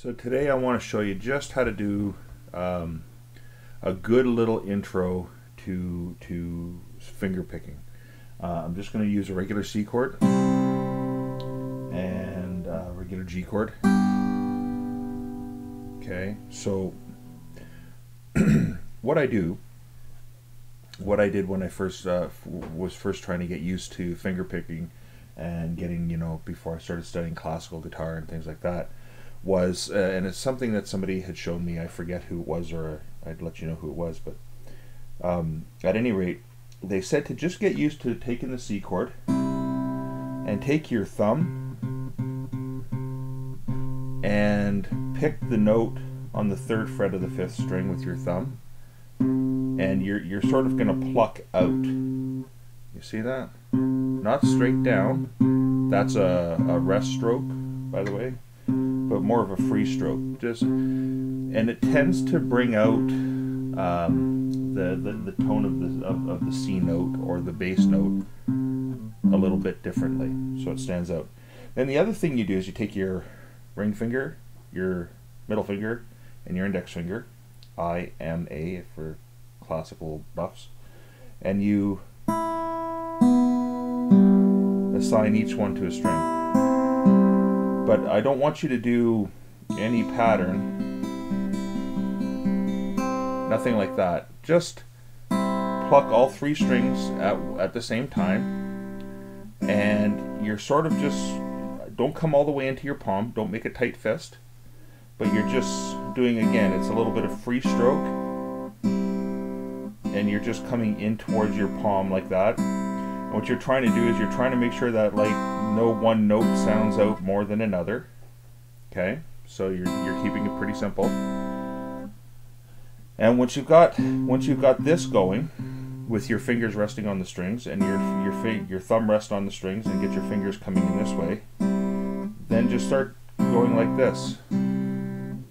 So today I want to show you just how to do a good little intro to finger picking. I'm just going to use a regular C chord and a regular G chord. Okay, so what I did when I was first trying to get used to finger picking and getting, before I started studying classical guitar and things like that, was, and it's something that somebody had shown me, I forget who it was, or I'd let you know who it was, but at any rate, they said to just get used to taking the C chord and take your thumb and pick the note on the 3rd fret of the 5th string with your thumb, and you're sort of going to pluck out. You see that? Not straight down. That's a rest stroke, by the way, but more of a free stroke. And it tends to bring out the tone of the C note or the bass note a little bit differently, so it stands out. Then the other thing you do is you take your ring finger, your middle finger, and your index finger, IMA for classical buffs, and you assign each one to a string. But I don't want you to do any pattern, nothing like that. Just pluck all 3 strings at the same time, and you're sort of just, don't come all the way into your palm, don't make a tight fist, but you're just doing, again, it's a little bit of free stroke, and you're just coming in towards your palm like that. And what you're trying to do is you're trying to make sure that no one note sounds out more than another. Okay, so you're keeping it pretty simple. And once you've got this going, with your fingers resting on the strings and your thumb rest on the strings, and get your fingers coming in this way, then just start going like this and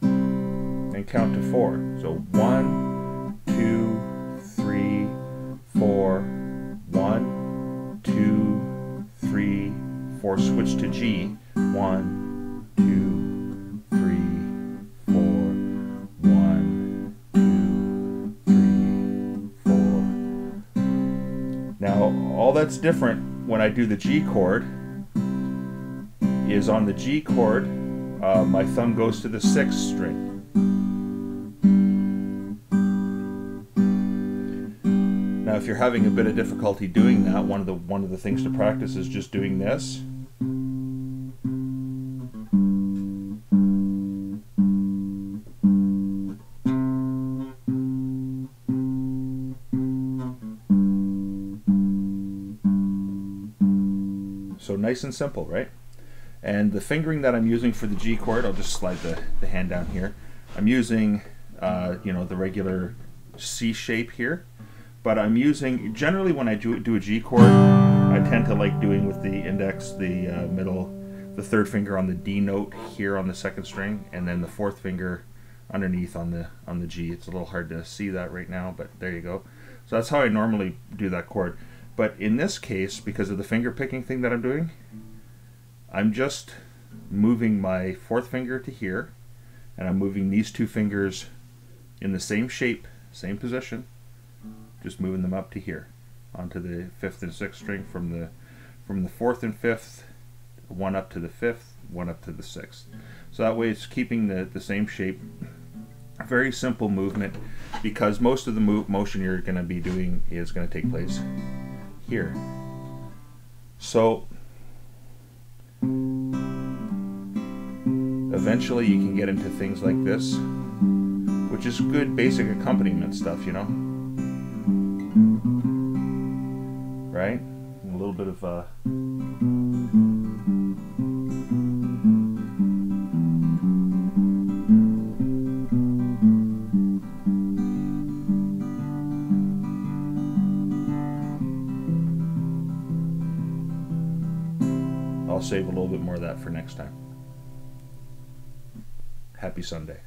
count to 4. So 1, 2, 3, 4. 1, 2, 3, 4. Switch to G. 1, 2, 3, 4. 1, 2, 3, 4. Now, all that's different when I do the G chord is on the G chord, my thumb goes to the 6th string. Now, if you're having a bit of difficulty doing that, one of the things to practice is just doing this. So nice and simple, right? And the fingering that I'm using for the G chord, I'll just slide the hand down here. I'm using, the regular C shape here. But I'm using, generally when I do a G chord, I tend to like doing with the index, the middle, the 3rd finger on the D note here on the 2nd string, and then the 4th finger underneath on the G. It's a little hard to see that right now, but there you go. So that's how I normally do that chord. But in this case, because of the finger picking thing that I'm doing, I'm just moving my 4th finger to here, and I'm moving these 2 fingers in the same shape, same position, just moving them up to here, onto the 5th and 6th string, from the 4th and 5th, one up to the 5th, one up to the 6th. So that way it's keeping the same shape. Very simple movement, because most of the motion you're going to be doing is going to take place here. So eventually you can get into things like this, which is good basic accompaniment stuff, right? A little bit of I'll save a little bit more of that for next time. Happy Sunday.